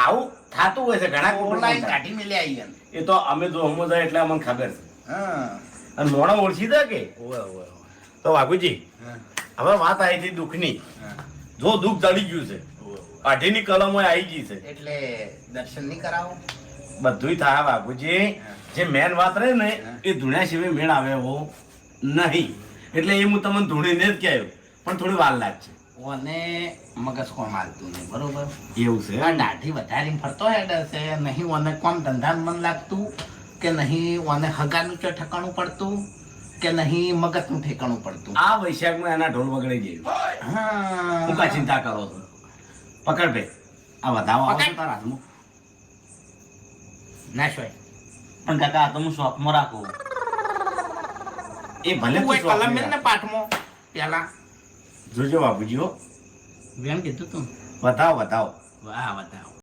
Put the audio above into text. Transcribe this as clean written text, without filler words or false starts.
આવું થાતું હોય છે ઘણા ઓનલાઈન કુટુંબો. કાઢી મેલી આવી એમ. એ તો અમે જો હમો જાય એટલે અમને ખબર છે હા અને મોણો ઓળખી દે કે ઓવે ઓવે તો વાઘુજી હા હવે વાત આવી હતી દુઃખની. હા જો દુઃખ ટળી ગયું છે, ઓવે ઓવે. અઢીની કલમો આવી ગઈ છે, એટલે દર્શન નહીં કરાવો. બધુંય થાય બાપુજી. જે મેન વાત રહે ને એ ધૂણ્યા સિવાય મેળ આવે એવો નહીં. એટલે એ હું તમને ધૂણીને જ કહેવાય પણ થોડી વાર લાગશે. ઓને મગજ કોમ હાલતું નહીં બરોબર. એવું છે આ દાઢી વધારીને ફરતો હેડ છે નહીં ઓને કોમ ધંધામાં મન લાગતું કે નહીં ઓને હગાનું ચો ઠકાણું પડતું કે નહીં મગજનું ઠેકાણું પડતું. આ વૈશાખમાં એના ઢોલ વગડી ગયું. હા હું કા ચિંતા કરો છો? પકડ ભાઈ આ વધાવો આવે છે તારા હાથમાં. ના શોય પણ કાકા આ તો હું શોખમાં રાખું. એ ભલે તું તું એક શોખ કલમ નહીં મેલ ને રાખ. પાઠમાં પેલા જોજો બાપુજી હો. વેમ કીધું તું વધાવો વધાવો. વાહ બતાવો.